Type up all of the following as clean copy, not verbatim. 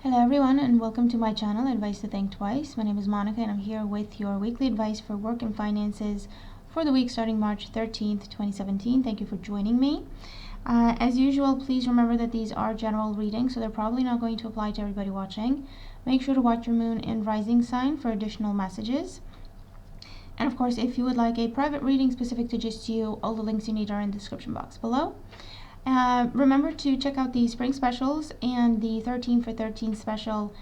Hello everyone and welcome to my channel, Advice to Think Twice. My name is Monica and I'm here with your weekly advice for work and finances for the week starting March 13th, 2017. Thank you for joining me. As usual, please remember that these are general readings, so they're probably not going to apply to everybody watching. Make sure to watch your moon and rising sign for additional messages. And of course, if you would like a private reading specific to just you, all the links you need are in the description box below. Remember to check out the spring specials and the 13 for 13 special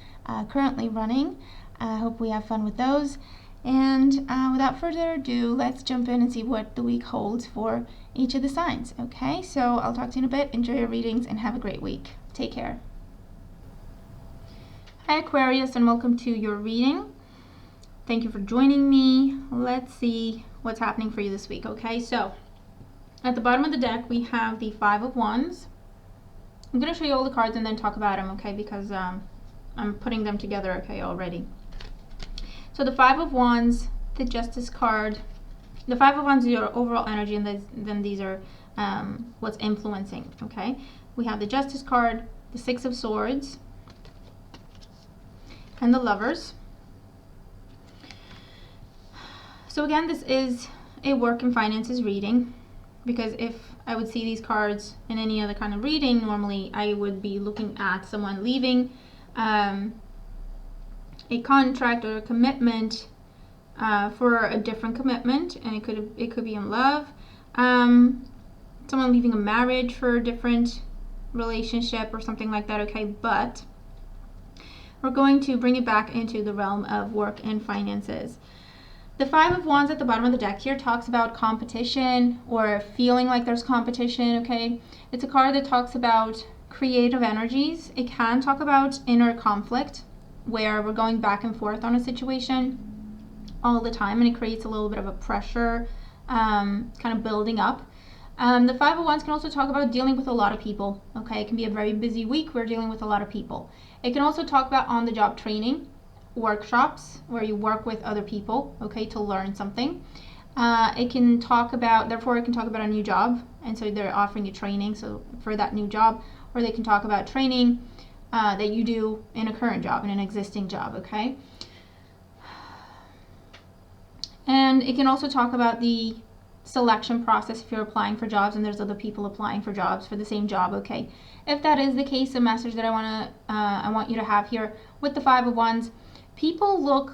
currently running. I hope we have fun with those. And without further ado, let's jump in and see what the week holds for each of the signs. Okay, so I'll talk to you in a bit. Enjoy your readings and have a great week. Take care. Hi Aquarius and welcome to your reading. Thank you for joining me. Let's see what's happening for you this week. Okay, so at the bottom of the deck, we have the Five of Wands. I'm going to show you all the cards and then talk about them, okay, because I'm putting them together, okay, already. So the Five of Wands, the Justice card. The Five of Wands is your overall energy, and then these are what's influencing, okay? We have the Justice card, the Six of Swords, and the Lovers. So again, this is a work and finances reading, because if I would see these cards in any other kind of reading, normally I would be looking at someone leaving a contract or a commitment for a different commitment, and it could be in love. Someone leaving a marriage for a different relationship or something like that, okay? But we're going to bring it back into the realm of work and finances. The Five of Wands at the bottom of the deck here talks about competition or feeling like there's competition, okay? It's a card that talks about creative energies. It can talk about inner conflict, where we're going back and forth on a situation all the time, and it creates a little bit of a pressure kind of building up. The Five of Wands can also talk about dealing with a lot of people, okay? It can be a very busy week. We're dealing with a lot of people. It can also talk about on-the-job training, workshops where you work with other people, okay, to learn something. It can talk about a new job, and so they're offering you training so for that new job, or they can talk about training that you do in a current job, in an existing job, okay? And it can also talk about the selection process if you're applying for jobs and there's other people applying for jobs for the same job, okay? If that is the case, the message that I want you to have here with the Five of Wands, people look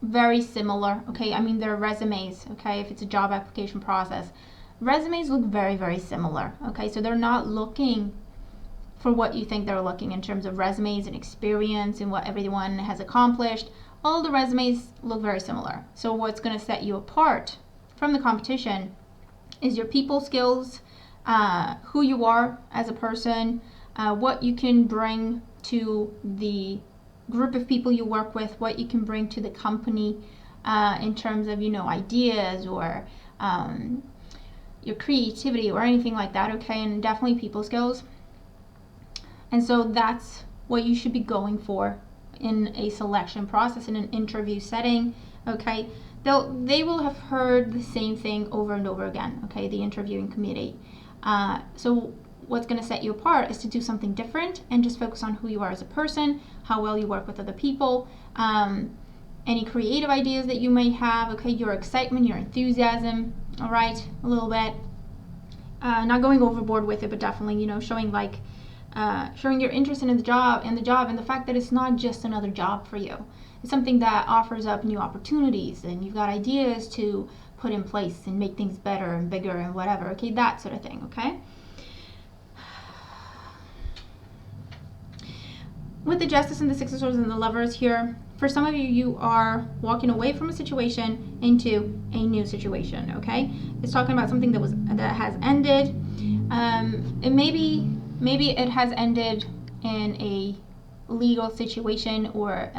very similar, okay? I mean, their resumes, okay? If it's a job application process, resumes look very, very similar, okay? So they're not looking for what you think they're looking in terms of resumes and experience and what everyone has accomplished. All the resumes look very similar. So what's going to set you apart from the competition is your people skills, who you are as a person, what you can bring to the group of people you work with, what you can bring to the company in terms of, ideas or your creativity or anything like that, okay? And definitely people skills. And so that's what you should be going for in a selection process, in an interview setting, okay? They will have heard the same thing over and over again, okay, the interviewing committee. So what's going to set you apart is to do something different and just focus on who you are as a person, how well you work with other people, any creative ideas that you may have, okay, your excitement, your enthusiasm, all right, a little bit. Not going overboard with it, but definitely, showing your interest in the job and the fact that it's not just another job for you. It's something that offers up new opportunities, and you've got ideas to put in place and make things better and bigger and whatever, okay, that sort of thing, okay? With the Justice and the Six of Swords and the Lovers here, for some of you, you are walking away from a situation into a new situation, okay? It's talking about something that has ended. And maybe it has ended in a legal situation or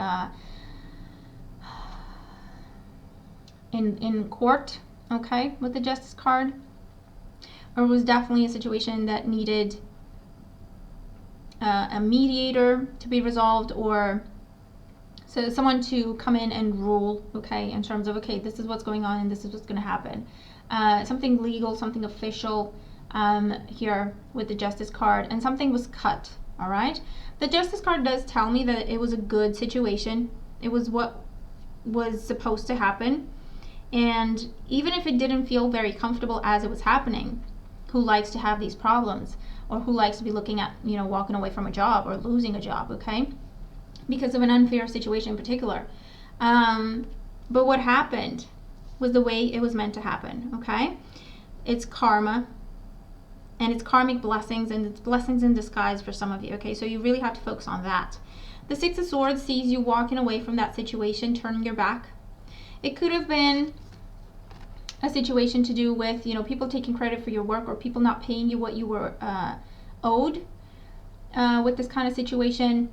in court, okay, with the Justice card. Or it was definitely a situation that needed a mediator to be resolved, or so someone to come in and rule, okay, in terms of, okay, this is what's going on and this is what's going to happen. Something legal, something official here with the Justice card, and something was cut, All right. The Justice card does tell me that it was a good situation. It was what was supposed to happen. And even if it didn't feel very comfortable as it was happening, who likes to have these problems, or who likes to be looking at, walking away from a job or losing a job, okay? Because of an unfair situation in particular. But what happened was the way it was meant to happen, okay? It's karma, and it's karmic blessings, and it's blessings in disguise for some of you, okay? So you really have to focus on that. The Six of Swords sees you walking away from that situation, turning your back. It could have been a situation to do with, people taking credit for your work, or people not paying you what you were owed with this kind of situation.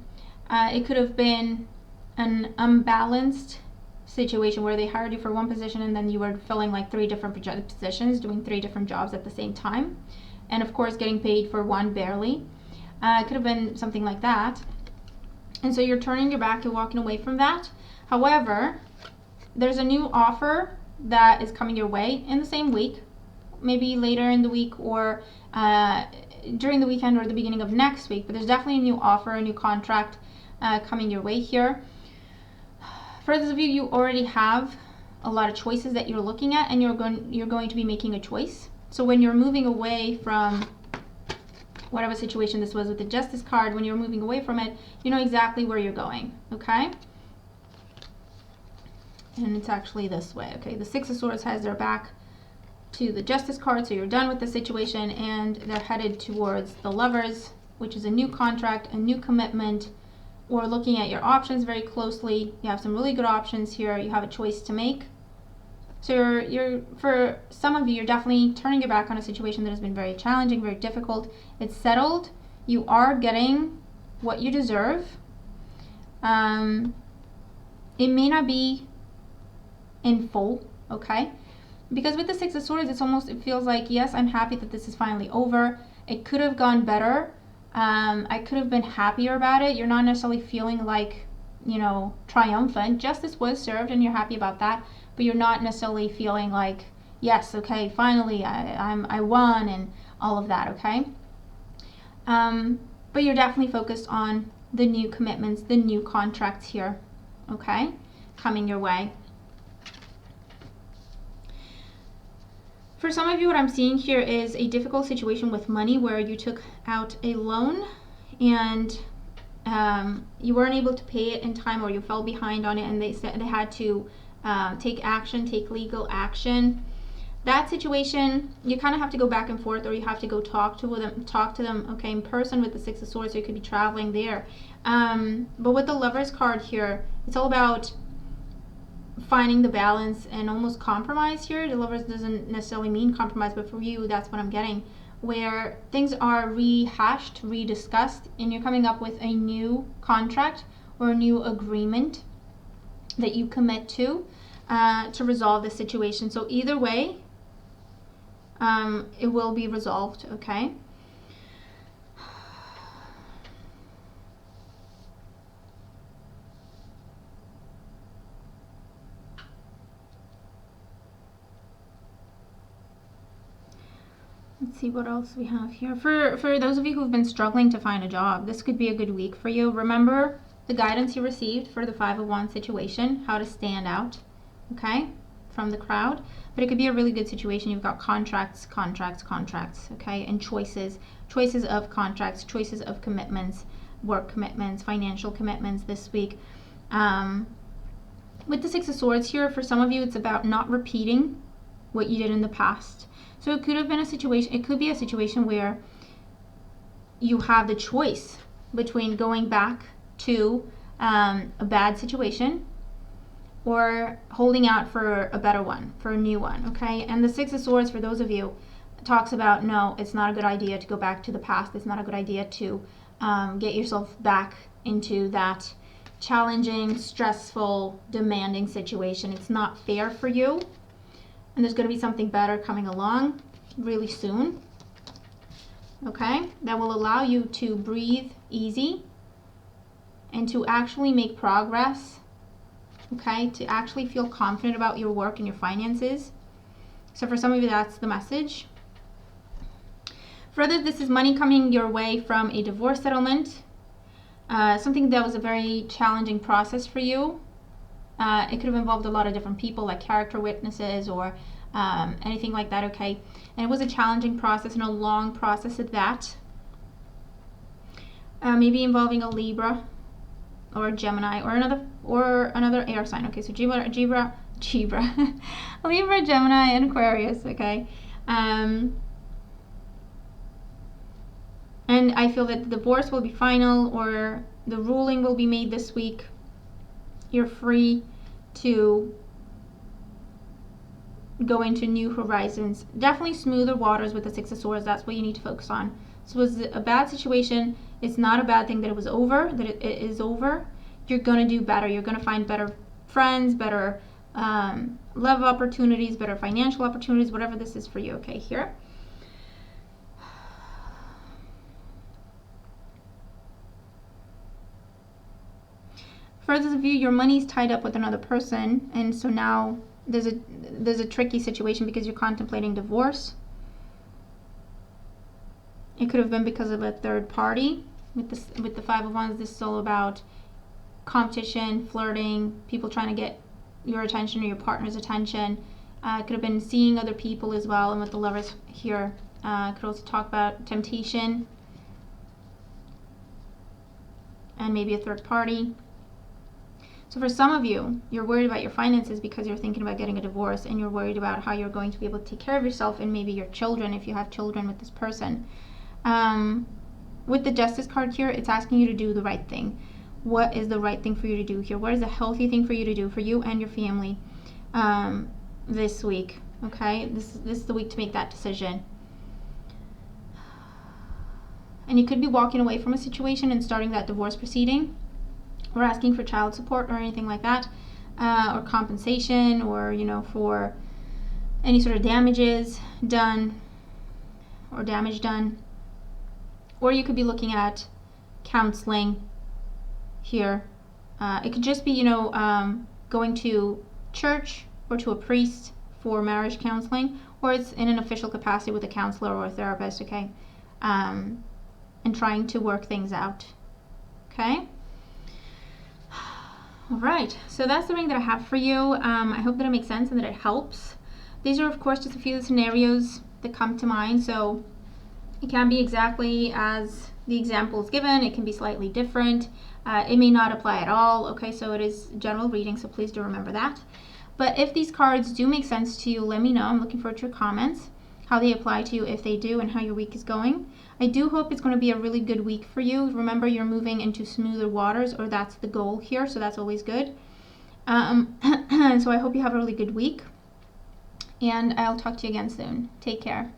It could have been an unbalanced situation where they hired you for one position and then you were filling like 3 different positions, doing 3 different jobs at the same time, and of course getting paid for one barely. It could have been something like that. And so you're turning your back and walking away from that. However, there's a new offer that is coming your way in the same week, maybe later in the week, or during the weekend, or the beginning of next week. But there's definitely a new offer, a new contract coming your way here. For those of you, you already have a lot of choices that you're looking at, and you're going to be making a choice. So when you're moving away from whatever situation this was with the Justice card, when you're moving away from it, you know exactly where you're going, okay? And it's actually this way, okay? The Six of Swords has their back to the Justice card, so you're done with the situation, and they're headed towards the Lovers, which is a new contract, a new commitment, or looking at your options very closely. You have some really good options here. You have a choice to make. So you're for some of you, you're definitely turning your back on a situation that has been very challenging, very difficult. It's settled. You are getting what you deserve. It may not be in full, okay? Because with the Six of Swords, it feels like, yes, I'm happy that this is finally over. It could have gone better. I could have been happier about it. You're not necessarily feeling like, triumphant. Justice was served and you're happy about that, but you're not necessarily feeling like, yes, okay, finally I won and all of that, okay? But you're definitely focused on the new commitments, the new contracts here, okay, coming your way. For some of you, what I'm seeing here is a difficult situation with money where you took out a loan and you weren't able to pay it in time, or you fell behind on it, and they said they had to take action, take legal action. That situation, you kind of have to go back and forth, or you have to go talk to them, okay, in person with the Six of Swords, so you could be traveling there. But with the Lovers card here, it's all about finding the balance and almost compromise here. The Lovers doesn't necessarily mean compromise, but for you, that's what I'm getting, where things are rehashed, rediscussed, and you're coming up with a new contract or a new agreement that you commit to resolve the situation. So either way, it will be resolved, okay? Let's see what else we have here. For those of you who've been struggling to find a job, this could be a good week for you. Remember the guidance you received for the Five of Wands situation, how to stand out, okay, from the crowd. But it could be a really good situation. You've got contracts, okay, and choices of contracts, choices of commitments, work commitments, financial commitments this week. With the Six of Swords here, for some of you, it's about not repeating what you did in the past. So it could have been a situation, it could be a situation where you have the choice between going back to a bad situation or holding out for a better one, for a new one, okay? And the Six of Swords, for those of you, talks about, no, it's not a good idea to go back to the past. It's not a good idea to get yourself back into that challenging, stressful, demanding situation. It's not fair for you. And there's going to be something better coming along really soon, okay, that will allow you to breathe easy and to actually make progress, okay, to actually feel confident about your work and your finances. So for some of you, that's the message. Further, this is money coming your way from a divorce settlement, something that was a very challenging process for you. It could have involved a lot of different people, like character witnesses or anything like that, okay? And it was a challenging process and a long process at that. Maybe involving a Libra or a Gemini or another air sign. Okay, so Libra, Gemini, and Aquarius. Okay, and I feel that the divorce will be final or the ruling will be made this week. You're free to go into new horizons. Definitely smoother waters with the Six of Swords. That's what you need to focus on. So it was a bad situation. It's not a bad thing that it was over, that it is over. You're going to do better. You're going to find better friends, better love opportunities, better financial opportunities, whatever this is for you, okay, here. For those of you, your money's tied up with another person, and so now there's a tricky situation because you're contemplating divorce. It could have been because of a third party. With the Five of Wands, this is all about competition, flirting, people trying to get your attention or your partner's attention. It could have been seeing other people as well. And with the Lovers here, could also talk about temptation and maybe a third party. So for some of you, you're worried about your finances because you're thinking about getting a divorce, and you're worried about how you're going to be able to take care of yourself and maybe your children if you have children with this person. With the Justice card here, it's asking you to do the right thing. What is the right thing for you to do here? What is a healthy thing for you to do for you and your family this week? Okay, this is the week to make that decision. And you could be walking away from a situation and starting that divorce proceeding, or asking for child support or anything like that, or compensation, or for any sort of damages done or damage done. Or you could be looking at counseling here. It could just be, going to church or to a priest for marriage counseling, or it's in an official capacity with a counselor or a therapist, okay? And trying to work things out, okay? All right, so that's the reading that I have for you. I hope that it makes sense and that it helps. These are, of course, just a few of the scenarios that come to mind, so it can be exactly as the example is given. It can be slightly different. It may not apply at all. Okay, so it is general reading, so please do remember that. But if these cards do make sense to you, let me know. I'm looking forward to your comments, how they apply to you if they do, and how your week is going. I do hope it's going to be a really good week for you. Remember, you're moving into smoother waters, or that's the goal here, so that's always good. So I hope you have a really good week, and I'll talk to you again soon. Take care.